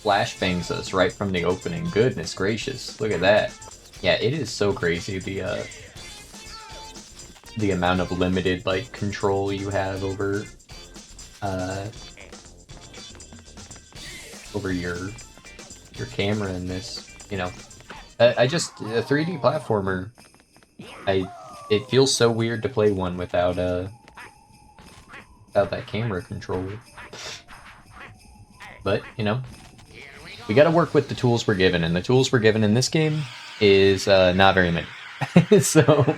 flashbangs us right from the opening. Goodness gracious, look at that. Yeah, it is so crazy, the amount of limited, like, control you have over, over your camera in this, you know. I just, a 3D platformer, it feels so weird to play one without, without that camera control. But, you know, we gotta work with the tools we're given, and the tools we're given in this game is, not very many. So,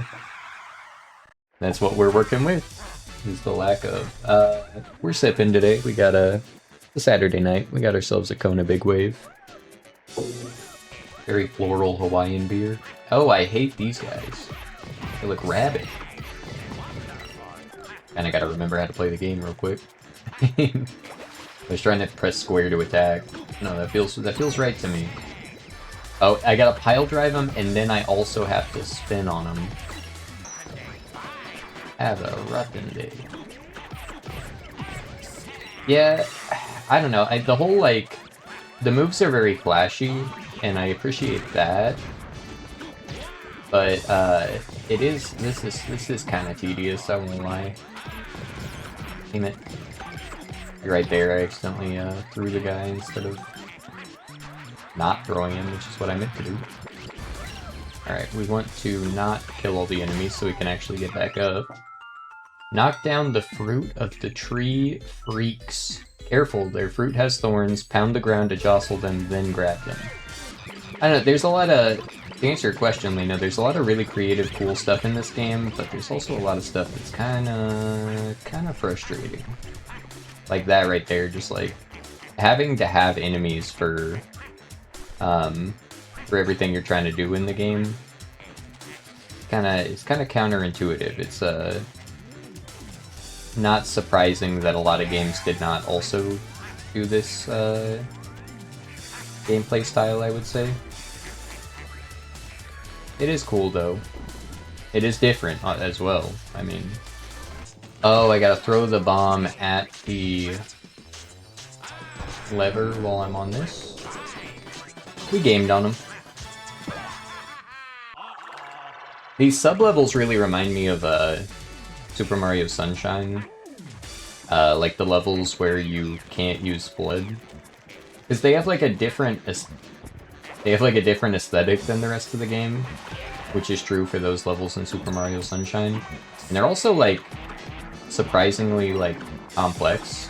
that's what we're working with, is the lack of. We're sipping today. We got a Saturday night. We got ourselves a Kona Big Wave. Very floral Hawaiian beer. Oh, I hate these guys. They look rabid. Kinda gotta remember how to play the game real quick. I was trying to press square to attack. No, that feels right to me. Oh, I gotta pile drive them, and then I also have to spin on them. Have a roughin' day. Yeah, I don't know. The whole, like, the moves are very flashy, and I appreciate that. But this is kind of tedious. I won't lie. Damn it! You're right there. I accidentally threw the guy instead of not throwing him, which is what I meant to do. Alright, we want to not kill all the enemies so we can actually get back up. Knock down the fruit of the tree freaks. Careful, their fruit has thorns. Pound the ground to jostle them, then grab them. I don't know, there's a lot of... To answer your question, Lena, there's a lot of really creative, cool stuff in this game, but there's also a lot of stuff that's kinda frustrating. Like that right there, just like having to have enemies for everything you're trying to do in the game. It's kinda counterintuitive. It's not surprising that a lot of games did not also do this gameplay style, I would say. It is cool though. It is different as well. I mean, oh, I gotta throw the bomb at the lever while I'm on this. We gamed on them. These sub-levels really remind me of Super Mario Sunshine. Like the levels where you can't use blood. Because they have like a different aesthetic than the rest of the game, which is true for those levels in Super Mario Sunshine. And they're also like surprisingly like complex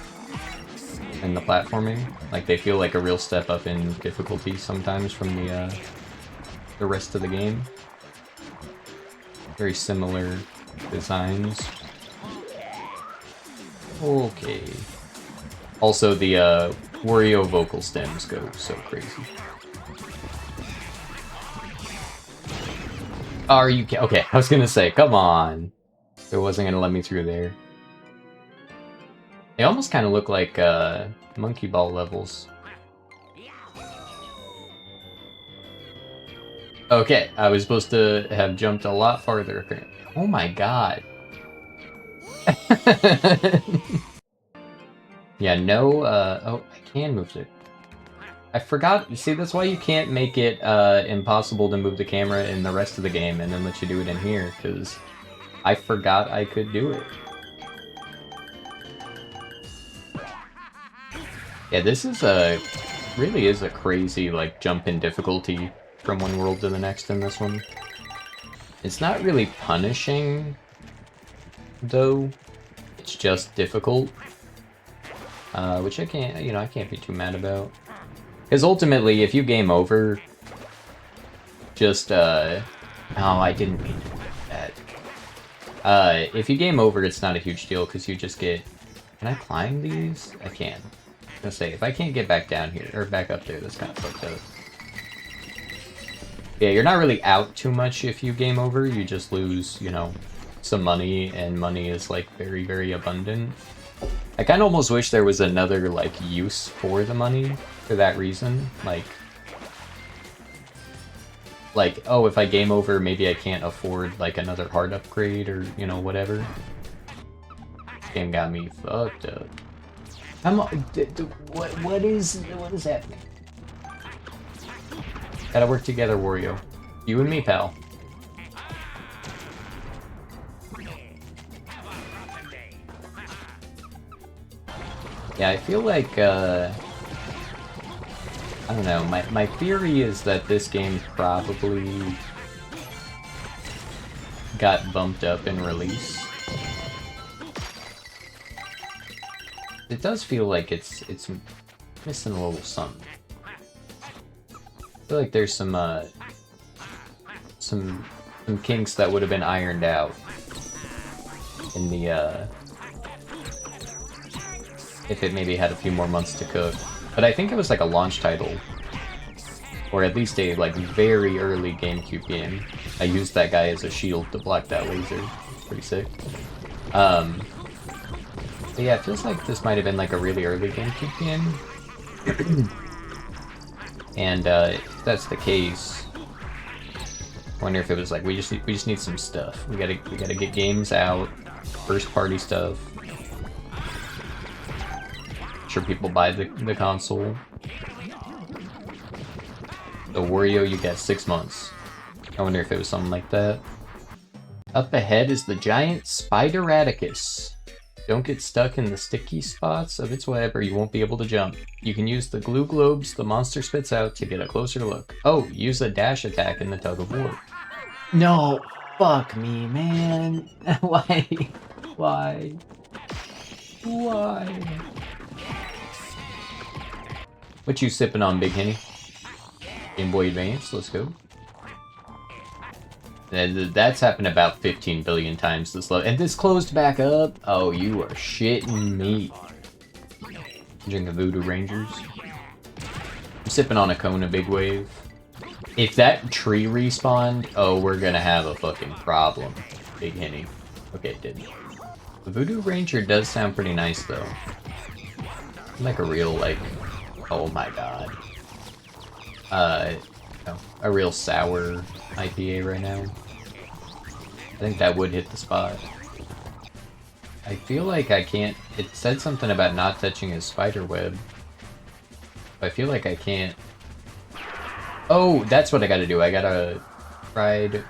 in the platforming. Like they feel like a real step up in difficulty sometimes from the rest of the game. Very similar designs. Okay. Also, the Wario vocal stems go so crazy. Are you okay? I was gonna say, come on. It wasn't gonna let me through there. They almost kind of look like monkey ball levels. Okay, I was supposed to have jumped a lot farther apparently. Oh my god. Yeah, no, oh, I can move it. I forgot, see, that's why you can't make it impossible to move the camera in the rest of the game and then let you do it in here, because I forgot I could do it. Yeah, this is really is a crazy, like, jump in difficulty from one world to the next in this one. It's not really punishing, though. It's just difficult. Which I can't, you know, I can't be too mad about. Because ultimately, if you game over, just, oh, I didn't mean to do that. If you game over, it's not a huge deal, because you just get... Can I climb these? I can. I was gonna say, if I can't get back down here, or back up there, that's kind of fucked up. Yeah, you're not really out too much if you game over, you just lose, you know, some money, and money is, like, very, very abundant. I kind of almost wish there was another, like, use for the money for that reason. Like, oh, if I game over, maybe I can't afford, like, another hard upgrade or, you know, whatever. This game got me fucked up. What is happening? Gotta work together, Wario. You and me, pal. Yeah, I feel like, I don't know, my theory is that this game probably got bumped up in release. It does feel like it's missing a little something. I feel like there's some kinks that would have been ironed out in the if it maybe had a few more months to cook. But I think it was like a launch title, or at least a like very early GameCube game. I used that guy as a shield to block that laser. Pretty sick. But yeah, it feels like this might have been like a really early GameCube game. And if that's the case, I wonder if it was like we just need some stuff. We gotta get games out, first party stuff. Sure, people buy the console. So Wario, you got 6 months. I wonder if it was something like that. Up ahead is the giant Spider-Radicus. Don't get stuck in the sticky spots of its web or you won't be able to jump. You can use the glue globes the monster spits out to get a closer look. Oh, use a dash attack in the tug of war. No, fuck me, man. Why? Why? Why? What you sipping on, Big Henny? Game Boy Advance, let's go. That's happened about 15 billion times this level. And this closed back up? Oh, you are shitting me. Drinking Voodoo Rangers. I'm sipping on a Kona Big Wave. If that tree respawned, oh, we're gonna have a fucking problem, Big Henny. Okay, it didn't. The Voodoo Ranger does sound pretty nice, though. Like a real, like... Oh my god. No, a real sour IPA right now. I think that would hit the spot. I feel like I can't... It said something about not touching his spider web. I feel like I can't... Oh, that's what I gotta do. I gotta ride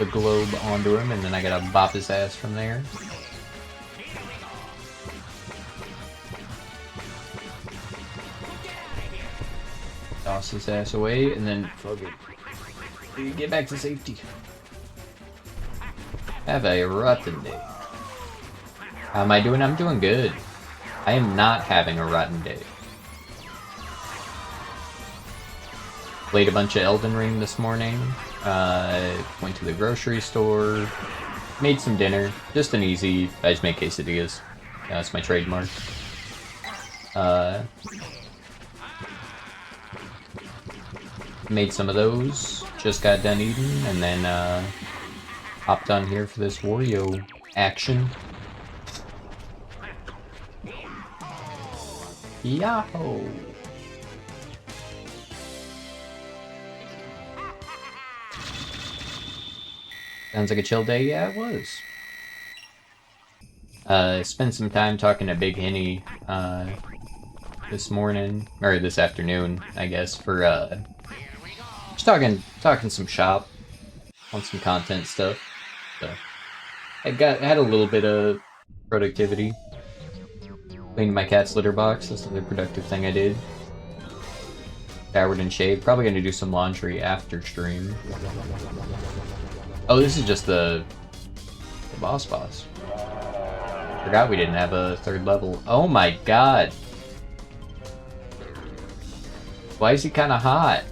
the globe onto him, and then I gotta bop his ass from there. Toss his ass away, and then fuck it. Get back to safety. Have a rotten day. How am I doing? I'm doing good. I am not having a rotten day. Played a bunch of Elden Ring this morning. Went to the grocery store. Made some dinner. Just an easy... I just make quesadillas. That's my trademark. Made some of those, just got done eating, and then hopped on here for this Wario action. Yahoo! Sounds like a chill day. Yeah, it was. Spent some time talking to Big Henny this morning, or this afternoon, I guess, for just talking some shop on some content stuff. So I had a little bit of productivity. Cleaned my cat's litter box. That's another productive thing I did. Showered and shaved. Probably gonna do some laundry after stream. Oh, this is just the boss. Forgot we didn't have a third level. Oh my god. Why is he kind of hot?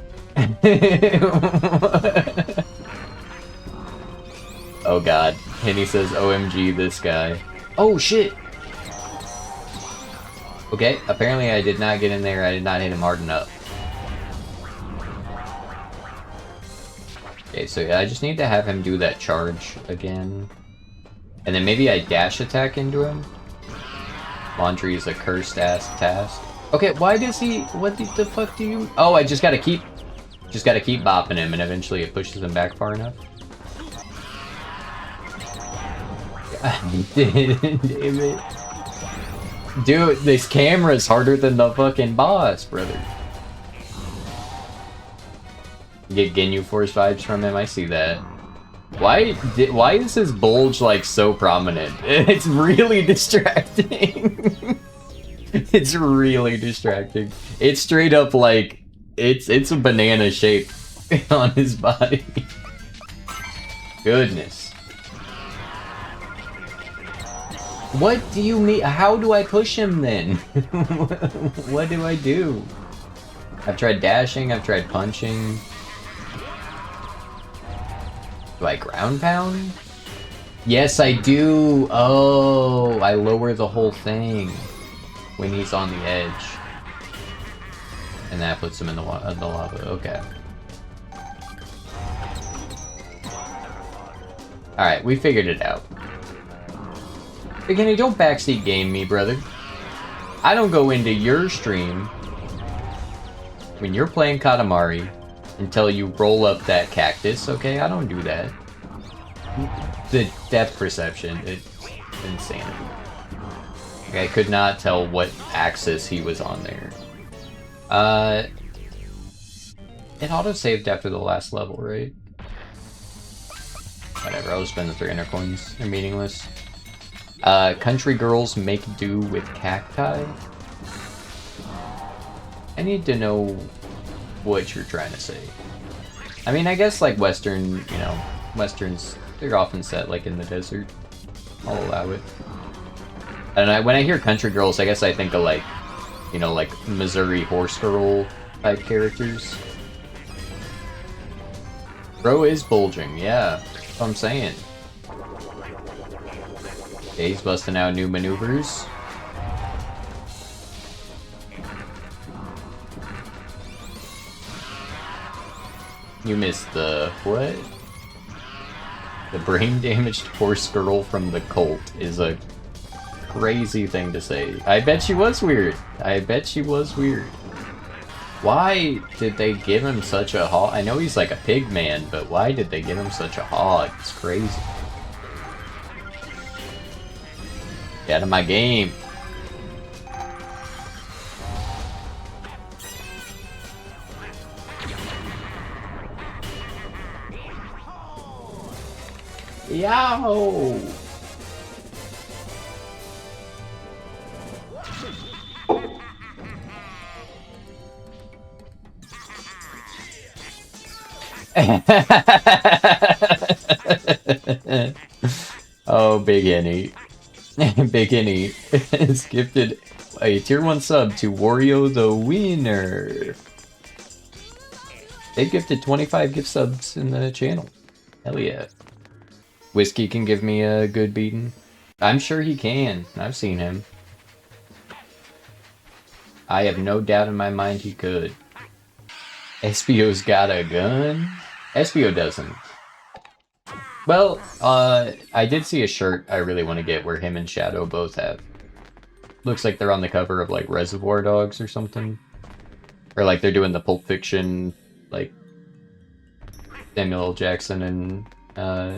Oh god. Henny says, OMG, this guy. Oh shit! Okay, apparently I did not get in there. I did not hit him hard enough. Okay, so yeah, I just need to have him do that charge again. And then maybe I dash attack into him. Laundry is a cursed ass task. Okay, why does he... What the fuck do you... Oh, I just gotta keep bopping him, and eventually it pushes him back far enough. God damn it. Dude, this camera's harder than the fucking boss, brother. Get Ginyu Force vibes from him, I see that. Why is his bulge like so prominent? It's really distracting. It's really distracting. It's straight up like it's a banana shape on his body. Goodness. What do you mean? How do I push him then? What do I do? I've tried dashing, I've tried punching. Do I ground pound? Yes, I do. Oh, I lower the whole thing when he's on the edge. And that puts him in the lava. Okay. Alright, we figured it out. Again, don't backseat game me, brother. I don't go into your stream when you're playing Katamari until you roll up that cactus, okay? I don't do that. The depth perception, it's insanity. I could not tell what axis he was on there. It auto-saved after the last level, right? Whatever, I'll just spend the 300 coins. They're meaningless. Country girls make do with cacti? I need to know what you're trying to say. I mean, I guess like Western, you know, Westerns, they're often set like in the desert. I'll allow it. And when I hear country girls, I guess I think of like, you know, like Missouri horse girl type characters. Bro is bulging, yeah. That's what I'm saying. Okay, he's busting out new maneuvers. You missed the... what? The brain-damaged horse girl from the cult is a crazy thing to say. I bet she was weird. I bet she was weird. Why did they give him such a hog? I know he's like a pig man, but why did they give him such a hog? It's crazy. Get out of my game. Yow! Oh, Big Henny. Big Henny has gifted a tier 1 sub to Wario the Winner. They've gifted 25 gift subs in the channel. Hell yeah. Whiskey can give me a good beating. I'm sure he can. I've seen him. I have no doubt in my mind he could. SBO's got a gun? SBO doesn't. Well, I did see a shirt I really want to get where him and Shadow both have. Looks like they're on the cover of, like, Reservoir Dogs or something. Or, like, they're doing the Pulp Fiction, like, Samuel L. Jackson and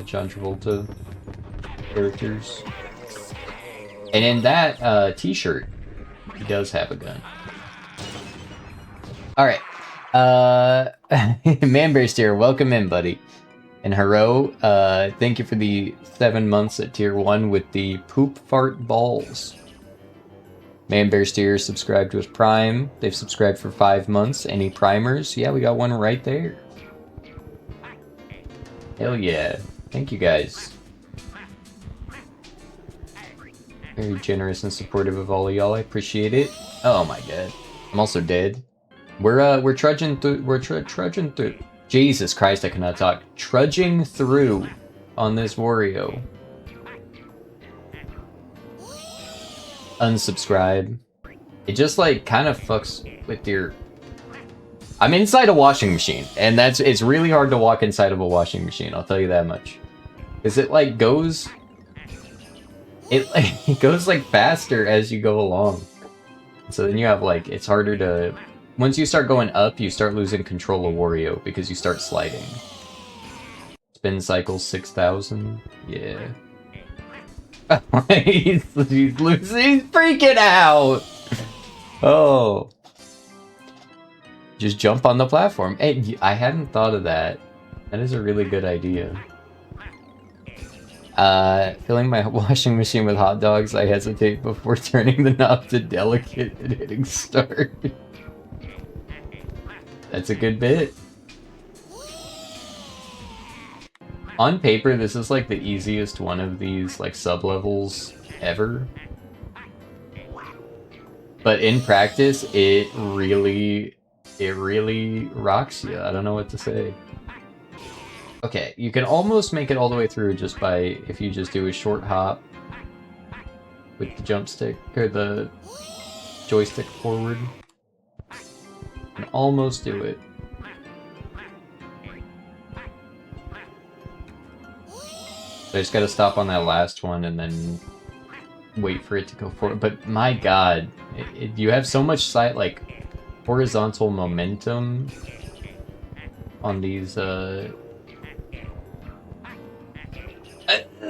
John Travolta characters. And in that t-shirt, he does have a gun. Alright. Manbear's here, welcome in, buddy. And Hero, thank you for the 7 months at tier 1 with the poop fart balls. Manbear Steer subscribed to his Prime. They've subscribed for 5 months. Any primers? Yeah, we got one right there. Hell yeah. Thank you guys. Very generous and supportive of all of y'all. I appreciate it. Oh my god. I'm also dead. We're trudging through. We're trudging through. Jesus Christ, I cannot talk. Trudging through on this Wario. Unsubscribe. It just like kind of fucks with your... I'm inside a washing machine, and it's really hard to walk inside of a washing machine, I'll tell you that much. Because it like goes... It goes like faster as you go along. So then you have like, it's harder to... Once you start going up, you start losing control of Wario because you start sliding. Spin cycle 6,000. Yeah. he's losing. He's freaking out. Oh. Just jump on the platform. Hey, I hadn't thought of that. That is a really good idea. Filling my washing machine with hot dogs, I hesitate before turning the knob to delicate and hitting start. That's a good bit. On paper, this is like the easiest one of these like sub-levels ever. But in practice, it really rocks you. I don't know what to say. Okay, you can almost make it all the way through just by, if you just do a short hop with the jump stick, or the joystick forward. You can almost do it. I just gotta stop on that last one and then wait for it to go forward. But my god, you have so much like horizontal momentum on these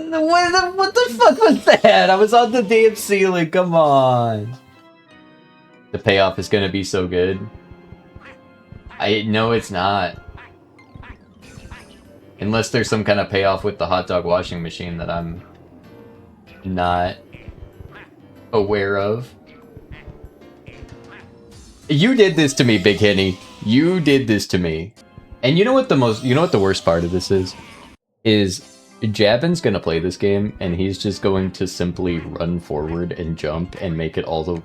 what the fuck was that? I was on the damn ceiling, come on. The payoff is gonna be so good. No, it's not. Unless there's some kind of payoff with the hot dog washing machine that I'm not aware of. You did this to me, Big Henny. You did this to me. And you know what the worst part of this is? Jabin's gonna play this game and he's just going to simply run forward and jump and make it all the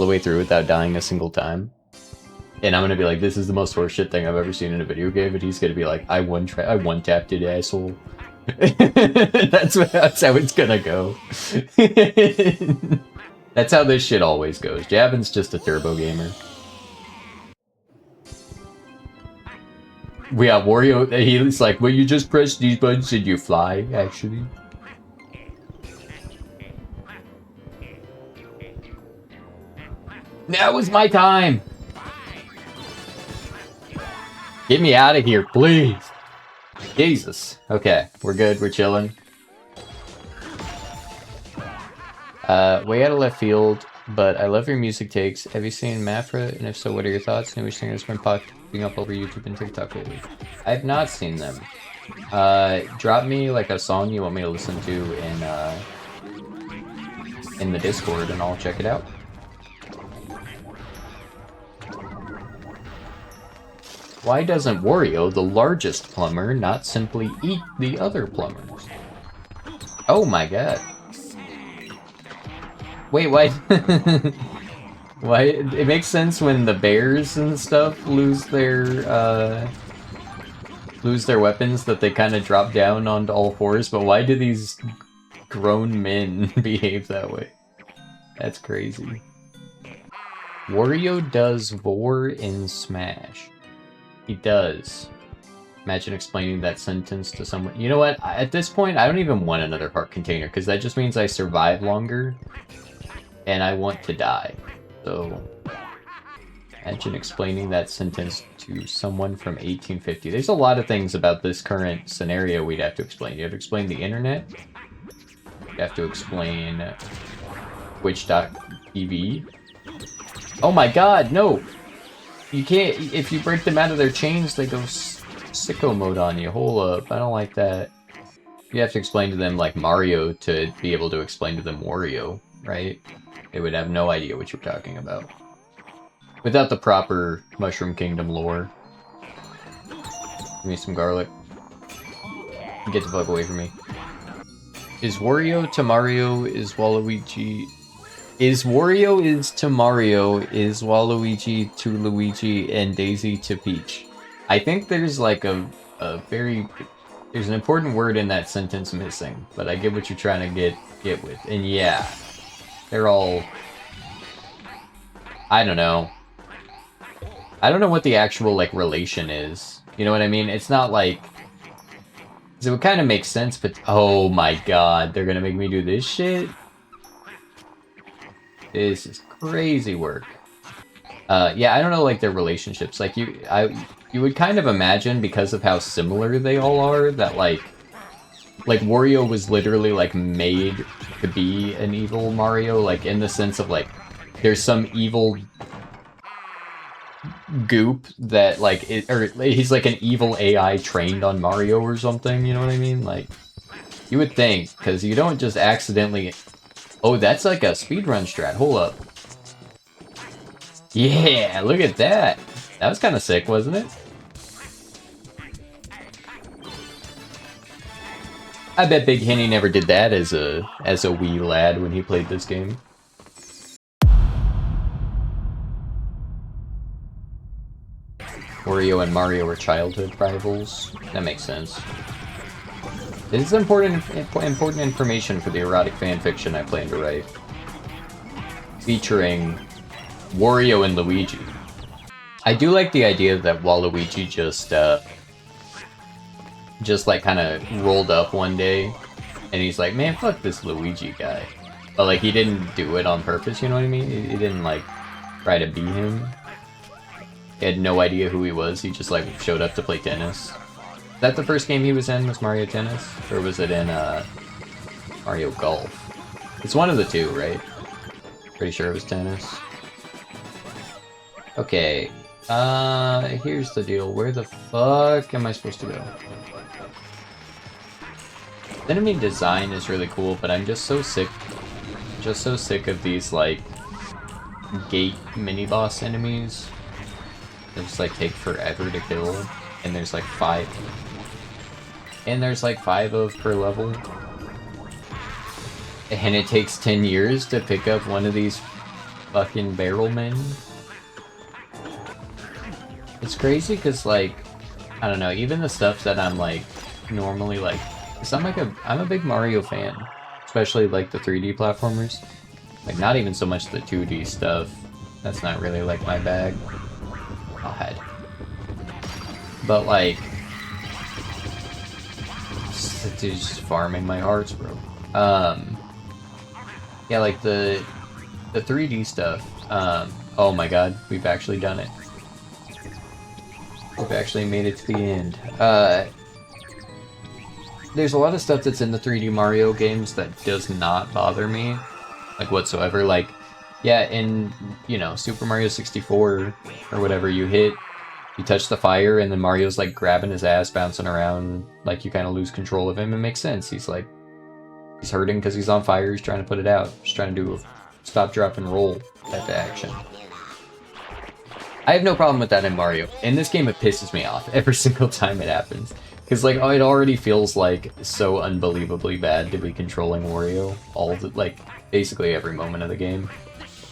way through without dying a single time. And I'm gonna be like, this is the most horseshit thing I've ever seen in a video game, and he's gonna be like, I one-tapped it, asshole. That's how it's gonna go. That's how this shit always goes. Jabin's just a turbo gamer. Yeah, Wario, he's like, well, you just press these buttons and you fly, actually. Now is my time! Get me out of here, please! Jesus. Okay, we're good, we're chilling. Way out of left field, but I love your music takes. Have you seen Mafra? And if so, what are your thoughts? New singers been popping up over YouTube and TikTok lately. I have not seen them. Drop me like a song you want me to listen to in the Discord and I'll check it out. Why doesn't Wario, the largest plumber, not simply eat the other plumbers? Oh my god. Wait, why? Why? It makes sense when the bears and stuff lose their weapons that they kind of drop down onto all fours, but why do these grown men behave that way? That's crazy. Wario does vor in Smash. He does. Imagine explaining that sentence to someone. You know what? At this point, I don't even want another heart container, because that just means I survive longer. And I want to die. So, imagine explaining that sentence to someone from 1850. There's a lot of things about this current scenario we'd have to explain. You have to explain the internet. You have to explain Twitch.tv. Oh my god, no! You can't, if you break them out of their chains, they go sicko mode on you. Hold up, I don't like that. You have to explain to them, like, Mario to be able to explain to them Wario, right? They would have no idea what you're talking about. Without the proper Mushroom Kingdom lore. Give me some garlic. Get the fuck away from me. Is Wario to Mario, is Waluigi... Is Wario is to Mario, is Waluigi to Luigi, and Daisy to Peach. I think there's like a very... There's an important word in that sentence missing, but I get what you're trying to get with. And yeah, they're all... I don't know. I don't know what the actual, like, relation is. You know what I mean? It's not like... It would kind of make sense, but... Oh my god, they're gonna make me do this shit? This is crazy work. Yeah, I don't know, like, their relationships. Like, you would kind of imagine, because of how similar they all are, that, like, Wario was literally, like, made to be an evil Mario, like, in the sense of, like, there's some evil... goop that like or he's like an evil AI trained on Mario or something, you know what I mean? Like you would think, because you don't just accidentally. Oh, that's like a speedrun strat. Hold up. Yeah, look at that. That was kind of sick, wasn't it? I bet Big Henny never did that as a wee lad when he played this game. Wario and Mario were childhood rivals. That makes sense. It is important information for the erotic fanfiction I plan to write. Featuring Wario and Luigi. I do like the idea that Waluigi just like kind of rolled up one day and he's like, man, fuck this Luigi guy. But like he didn't do it on purpose, you know what I mean? He didn't like try to be him. He had no idea who he was, he just like showed up to play tennis. Is that the first game he was in, was Mario Tennis? Or was it in Mario Golf? It's one of the two, right? Pretty sure it was tennis. Okay, here's the deal. Where the fuck am I supposed to go? Enemy design is really cool, but I'm just so sick of these, like, gate mini-boss enemies. They just, like, take forever to kill, and there's, like, 5. And there's, like, 5 of per level. And it takes 10 years to pick up one of these fucking barrel men. It's crazy because, like, I don't know, even the stuff that I'm, like, normally, like, because I'm a big Mario fan, especially, like, the 3D platformers. Like, not even so much the 2D stuff. That's not really, like, my bag. God. But, like, just farming my hearts, bro. Yeah, like, the 3D stuff, oh my god, we've actually done it. We've actually made it to the end. There's a lot of stuff that's in the 3D Mario games that does not bother me, like, whatsoever. Like, yeah, in, you know, Super Mario 64 or whatever, you touch the fire, and then Mario's, like, grabbing his ass, bouncing around, like, you kind of lose control of him. It makes sense. He's, like, he's hurting because he's on fire, he's trying to put it out. He's trying to do a stop, drop, and roll type of action. I have no problem with that in Mario. In this game, it pisses me off every single time it happens. Because, like, it already feels, like, so unbelievably bad to be controlling Wario like, basically every moment of the game.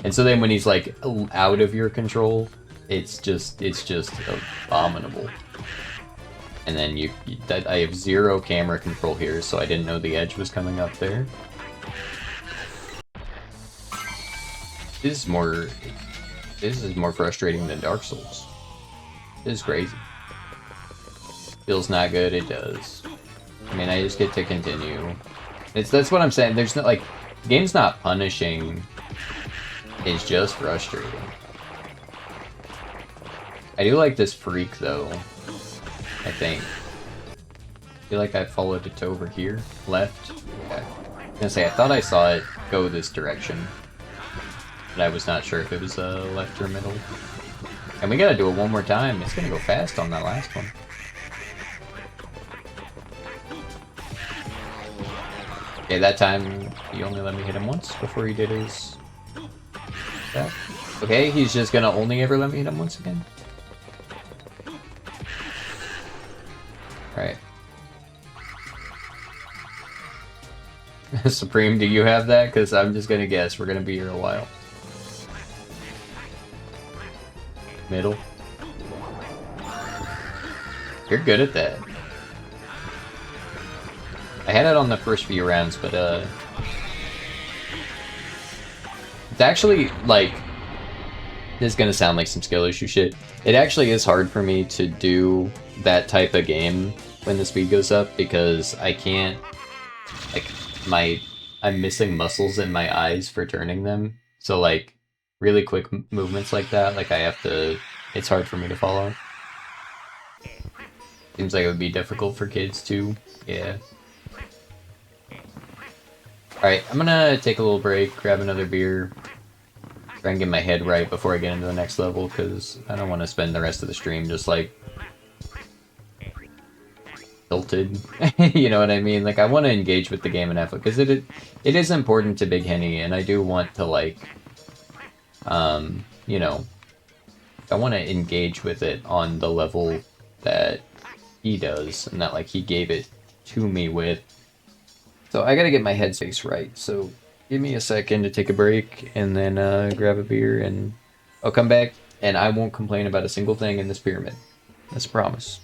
And so then when he's, like, out of your control, it's just abominable. And then I have 0 camera control here, so I didn't know the edge was coming up there. This is more frustrating than Dark Souls. This is crazy. Feels not good, it does. I mean, I just get to continue. That's what I'm saying. There's no, like, the game's not punishing. It's just frustrating. I do like this freak, though. I think. I feel like I followed it over here. Left? Okay. I was gonna say, I thought I saw it go this direction. But I was not sure if it was left or middle. And we gotta do it one more time. It's gonna go fast on that last one. Okay, that time he only let me hit him once before he did his... that. Okay, he's just gonna only ever let me hit him once again. Alright. Supreme, do you have that? Because I'm just gonna guess we're gonna be here a while. Middle. You're good at that. I had it on the first few rounds, but it's actually, like, this is gonna sound like some skill issue shit. It actually is hard for me to do that type of game when the speed goes up, because I can't, like, I'm missing muscles in my eyes for turning them. So, like, really quick movements like that, like, it's hard for me to follow. Seems like it would be difficult for kids too. Yeah. Alright, I'm gonna take a little break, grab another beer, try and get my head right before I get into the next level, because I don't want to spend the rest of the stream just, like, tilted. You know what I mean? Like, I want to engage with the game and have fun, because it is important to Big Henny, and I do want to, like, you know, I want to engage with it on the level that he does, and that, like, he gave it to me with. So I gotta get my headspace right, so give me a second to take a break, and then grab a beer, and I'll come back, and I won't complain about a single thing in this pyramid. That's a promise.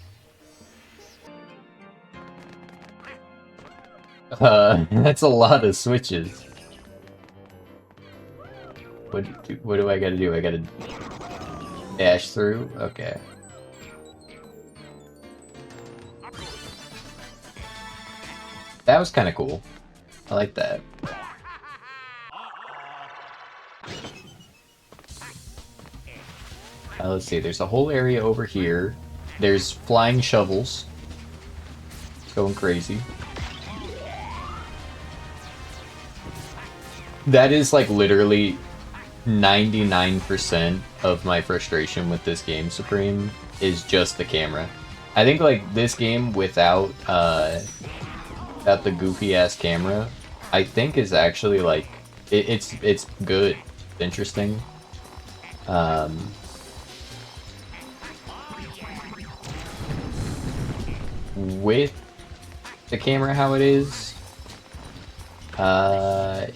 That's a lot of switches. What do I gotta do? I gotta dash through? Okay. That was kind of cool. I like that. Let's see, there's a whole area over here. There's flying shovels. It's going crazy. That is like literally 99% of my frustration with this game, Supreme, is just the camera. I think like this game without the goofy ass camera, I think is actually like it's good, it's interesting. With the camera how it is,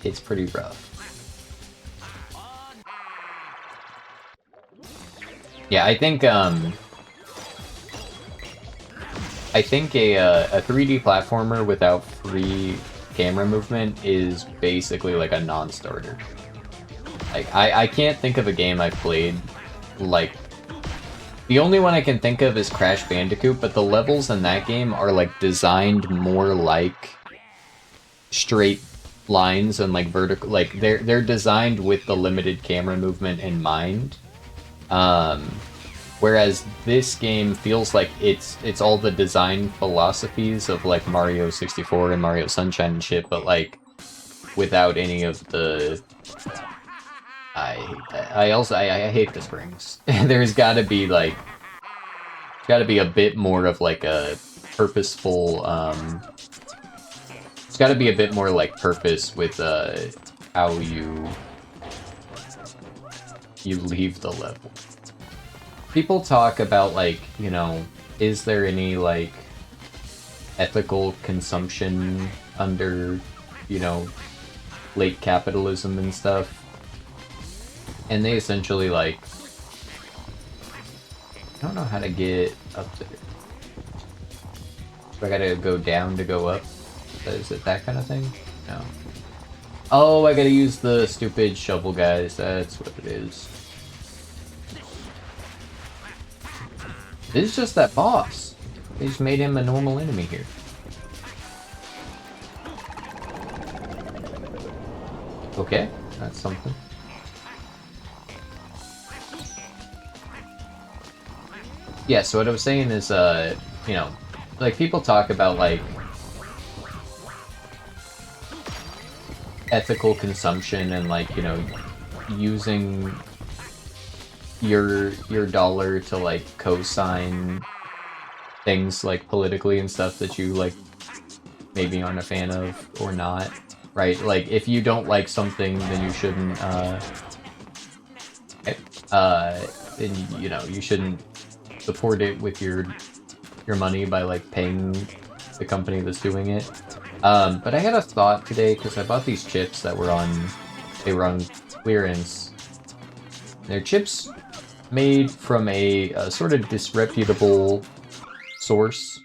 it's pretty rough. Yeah, I think a 3D platformer without free camera movement is basically like a non-starter. Like I can't think of a game I've played like. The only one I can think of is Crash Bandicoot, but the levels in that game are like designed more like straight lines and like vertical, like they're designed with the limited camera movement in mind. Whereas this game feels like it's all the design philosophies of like Mario 64 and Mario Sunshine and shit, but like without any of the. I hate that. I hate the springs. There's gotta be like, gotta be a bit more of like a purposeful. It's gotta be a bit more like purpose with how you leave the level. People talk about like, you know, is there any like ethical consumption under, you know, late capitalism and stuff? And they essentially, like, I don't know how to get up there. Do I gotta go down to go up? Is it that kind of thing? No. Oh, I gotta use the stupid shovel, guys. That's what it is. This is just that boss. They just made him a normal enemy here. Okay, that's something. Yeah, so what I was saying is, you know, like, people talk about, like, ethical consumption and, like, you know, using your dollar to, like, co-sign things, like, politically and stuff that you, like, maybe aren't a fan of or not, right? Like, if you don't like something, then you shouldn't, then, you know, you shouldn't support it with your money by like paying the company that's doing it. But I had a thought today because I bought these chips that were on clearance. They're chips made from a sort of disreputable source.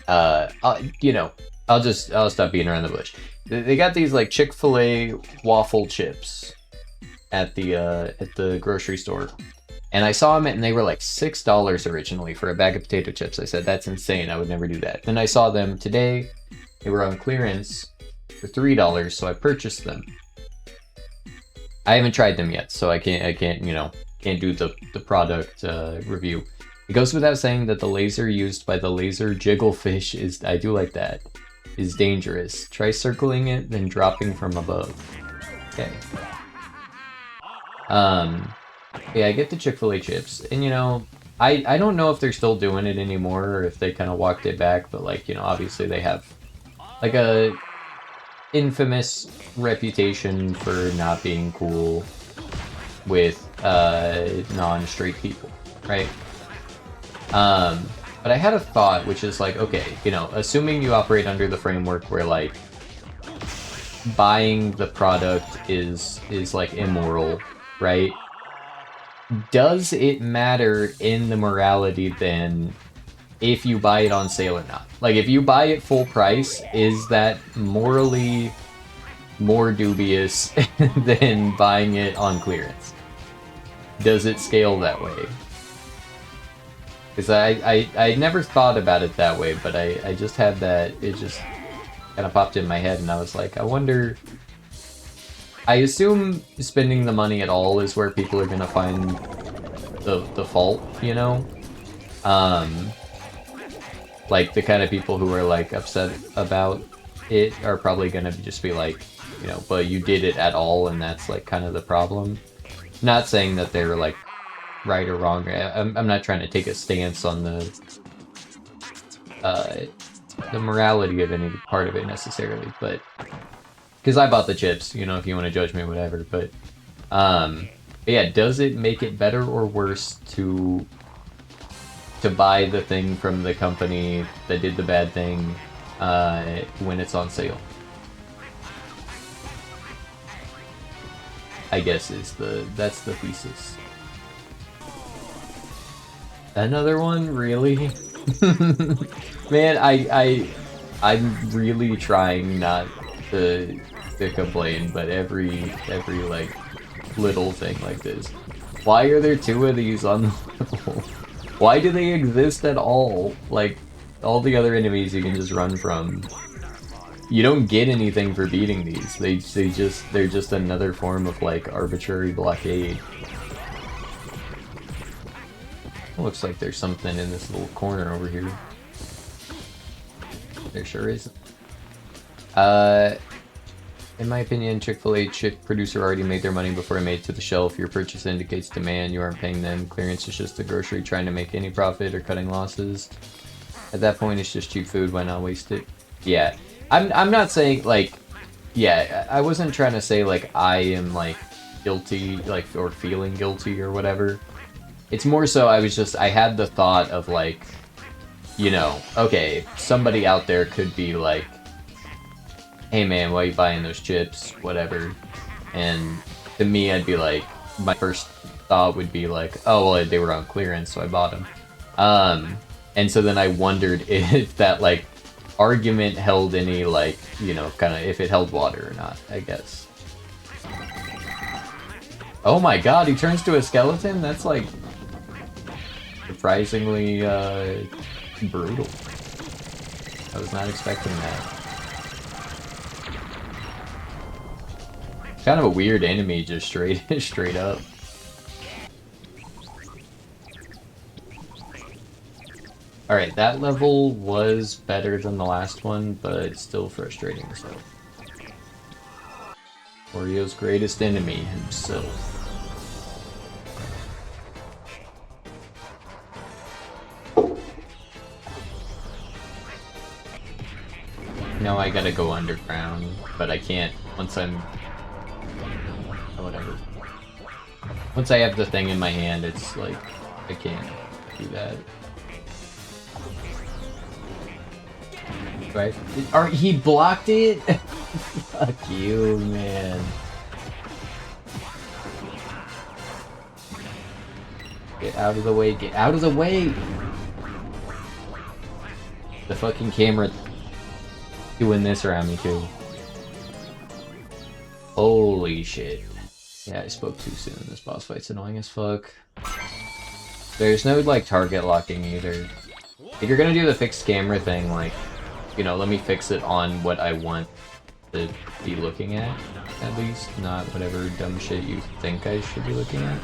You know, I'll stop beating around the bush. They got these like Chick-fil-A waffle chips at the grocery store. And I saw them and they were like $6 originally for a bag of potato chips. I said, that's insane. I would never do that. Then I saw them today. They were on clearance for $3, so I purchased them. I haven't tried them yet, so I can't, you know, can't do the product review. It goes without saying that the laser used by the laser jigglefish is, I do like that, is dangerous. Try circling it, then dropping from above. Okay. Yeah, I get the Chick-fil-A chips, and you know, I don't know if they're still doing it anymore or if they kind of walked it back, but like, you know, obviously they have like a infamous reputation for not being cool with non-straight people, right? But I had a thought, which is like, okay, you know, assuming you operate under the framework where like buying the product is like immoral, right? Does it matter in the morality then if you buy it on sale or not? Like if you buy it full price, is that morally more dubious than buying it on clearance? Does it scale that way? Because I never thought about it that way, but I just had that, it just kind of popped in my head, and I was like, I wonder... I assume spending the money at all is where people are gonna find the fault, you know? Like, the kind of people who are, like, upset about it are probably gonna just be like, you know, but you did it at all, and that's, like, kind of the problem. Not saying that they're, like, right or wrong. I'm not trying to take a stance on the morality of any part of it necessarily, but because I bought the chips, you know, if you want to judge me, whatever. But yeah, does it make it better or worse to buy the thing from the company that did the bad thing when it's on sale? I guess that's the thesis. Another one, really? Man, I'm really trying not to complain, but every like little thing like this. Why are there two of these on the level? Why do they exist at all? Like all the other enemies you can just run from. You don't get anything for beating these. They're just another form of like arbitrary blockade. Looks like there's something in this little corner over here. There sure is. In my opinion, Chick-fil-A chip producer already made their money before it made it to the shelf. Your purchase indicates demand. You aren't paying them. Clearance is just the grocery trying to make any profit or cutting losses. At that point, it's just cheap food. Why not waste it? Yeah. I'm not saying, like... Yeah, I wasn't trying to say, like, I am, like, guilty, like, or feeling guilty or whatever. It's more so I had the thought of, like, you know, okay, somebody out there could be like, hey man, why are you buying those chips? Whatever. And to me, I'd be like, my first thought would be like, oh, well, they were on clearance, so I bought them. And so then I wondered if that, like, argument held any, like, you know, kind of, if it held water or not, I guess. Oh my god, he turns to a skeleton? That's, like, surprisingly, brutal. I was not expecting that. Kind of a weird enemy, just straight up. Alright, that level was better than the last one, but it's still frustrating as hell. Wario's greatest enemy, himself. No, I gotta go underground, but I can't once I'm... Oh, whatever. Once I have the thing in my hand, it's like, I can't do that. Right? He blocked it? Fuck you, man. Get out of the way, get out of the way! The fucking camera doing this around me too. Holy shit. Yeah, I spoke too soon. This boss fight's annoying as fuck. There's no, like, target locking either. If you're gonna do the fixed camera thing, like, you know, let me fix it on what I want to be looking at least. Not whatever dumb shit you think I should be looking at.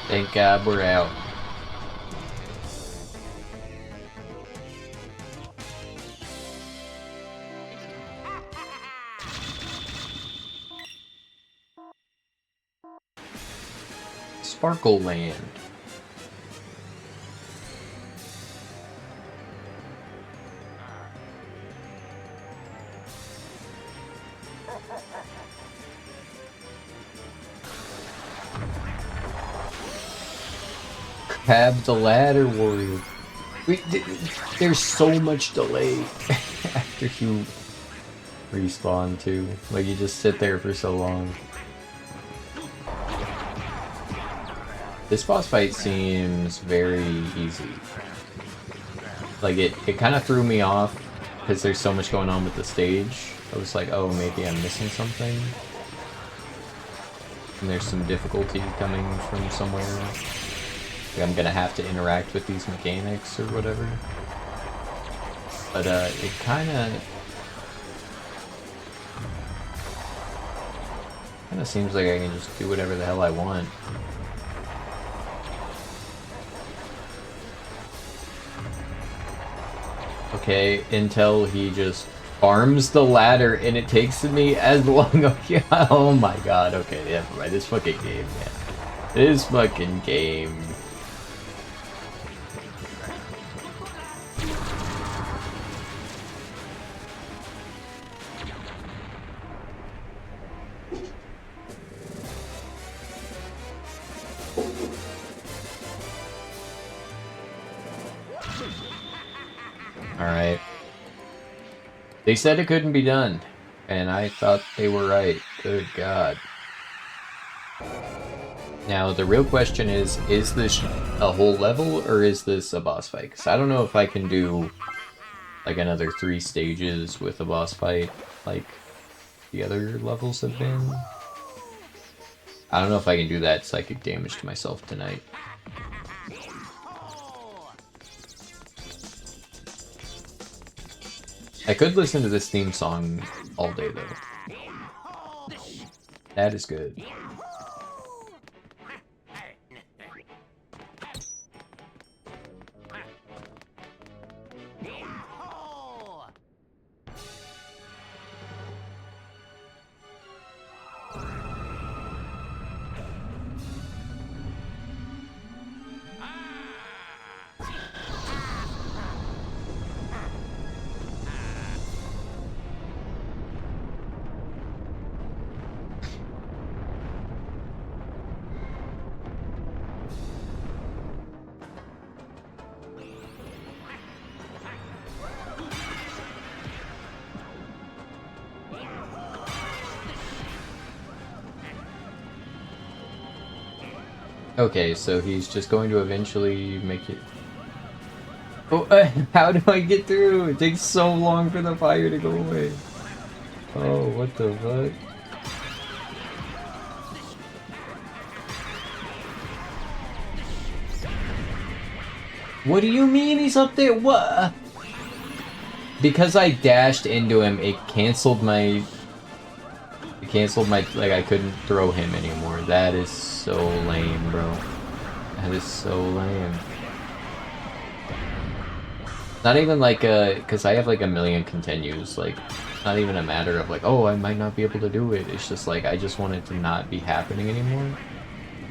Thank God we're out. Sparkle Land. Have the ladder, Wario. There's so much delay after you respawn too. Like you just sit there for so long. This boss fight seems very easy. Like it kind of threw me off because there's so much going on with the stage. I was like, oh, maybe I'm missing something. And there's some difficulty coming from somewhere. Like I'm gonna have to interact with these mechanics or whatever. But it kind of seems like I can just do whatever the hell I want. Okay, until he just farms the ladder and it takes me as long. Oh my god, okay, yeah, right. This fucking game, man. This fucking game. Alright. They said it couldn't be done, and I thought they were right. Good God. Now, the real question is this a whole level, or is this a boss fight? Because I don't know if I can do, like, another 3 stages with a boss fight, like the other levels have been. I don't know if I can do that psychic damage to myself tonight. I could listen to this theme song all day, though. That is good. Okay, so he's just going to eventually make it... Oh, how do I get through? It takes so long for the fire to go away. Oh, what the fuck? What do you mean he's up there? What? Because I dashed into him, it canceled my... like, I couldn't throw him anymore. That is so lame, bro. That is so lame. Not even like because I have like a million continues, like, not even a matter of like, oh, I might not be able to do it. It's just like, I just want it to not be happening anymore.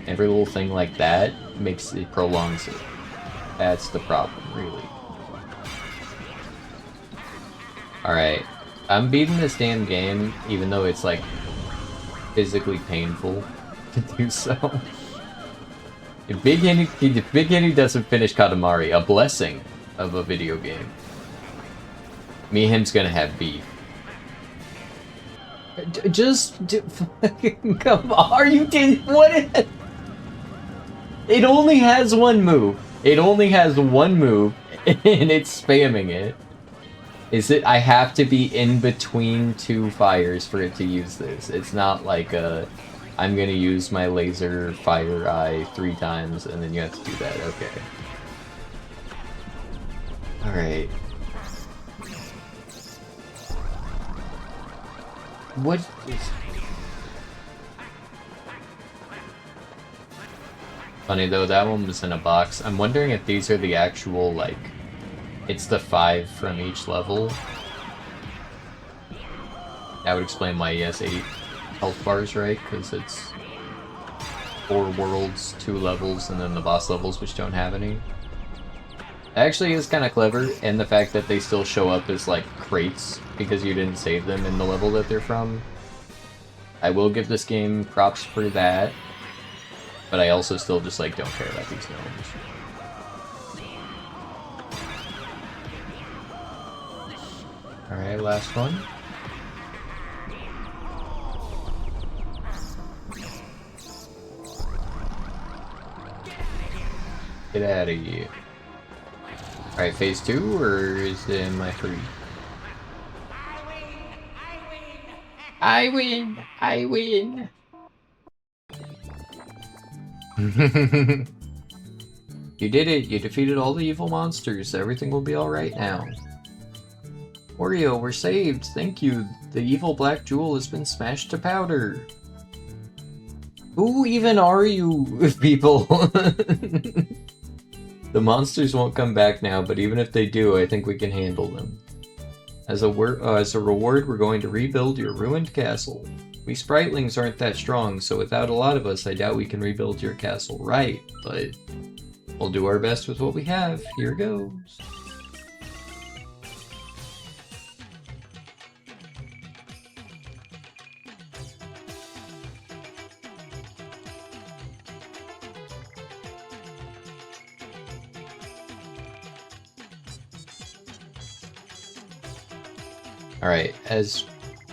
Every little thing like that prolongs it. That's the problem, really. Alright. I'm beating this damn game, even though it's like physically painful to do so. If Big Henny doesn't finish Katamari, a blessing of a video game. Me and him's gonna have beef. Come on, are you kidding? What is it? Only has one move. It only has one move, and it's spamming it. Is it? I have to be in between 2 fires for it to use this. It's not like I'm gonna use my laser fire eye 3 times and then you have to do that. Okay. Alright. What is... Funny though, that one was in a box. I'm wondering if these are the actual, like... It's the 5 from each level. That would explain why he has 8 health bars, right? Because it's... 4 worlds, 2 levels, and then the boss levels, which don't have any. Actually is kind of clever, and the fact that they still show up as, like, crates because you didn't save them in the level that they're from. I will give this game props for that, but I also still just, like, don't care about these gnomes. Alright, last one. Get out of here. Alright, phase 2, or am I free? I win! I win! You did it! You defeated all the evil monsters. Everything will be alright now. Wario, we're saved! Thank you! The evil black jewel has been smashed to powder! Who even are you, people? The monsters won't come back now, but even if they do, I think we can handle them. As a reward, we're going to rebuild your ruined castle. We Spritlings aren't that strong, so without a lot of us, I doubt we can rebuild your castle right, but we'll do our best with what we have. Here goes. Alright, as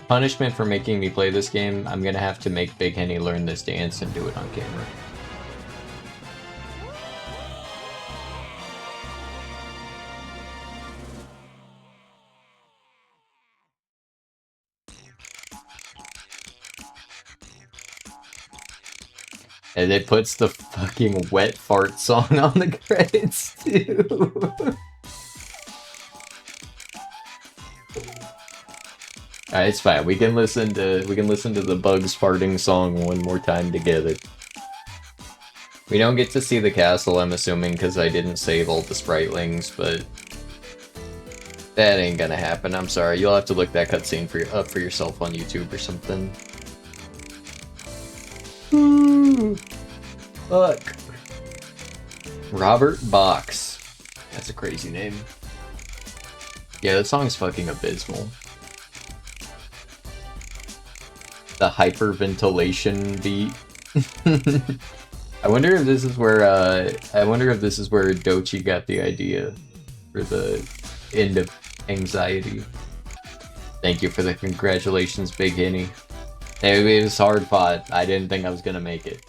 punishment for making me play this game, I'm gonna have to make Big Henny learn this dance and do it on camera. And it puts the fucking wet fart song on the credits too. Alright, it's fine. We can listen to the Bugs farting song one more time together. We don't get to see the castle, I'm assuming, because I didn't save all the Spritlings, but that ain't gonna happen. I'm sorry. You'll have to look that cutscene up for yourself on YouTube or something. Fuck. Robert Box. That's a crazy name. Yeah, that song's fucking abysmal. The hyperventilation beat. I wonder if this is where Dochi got the idea for the end of anxiety. Thank you for the congratulations, Big Henny. It was hard fought. I didn't think I was gonna make it.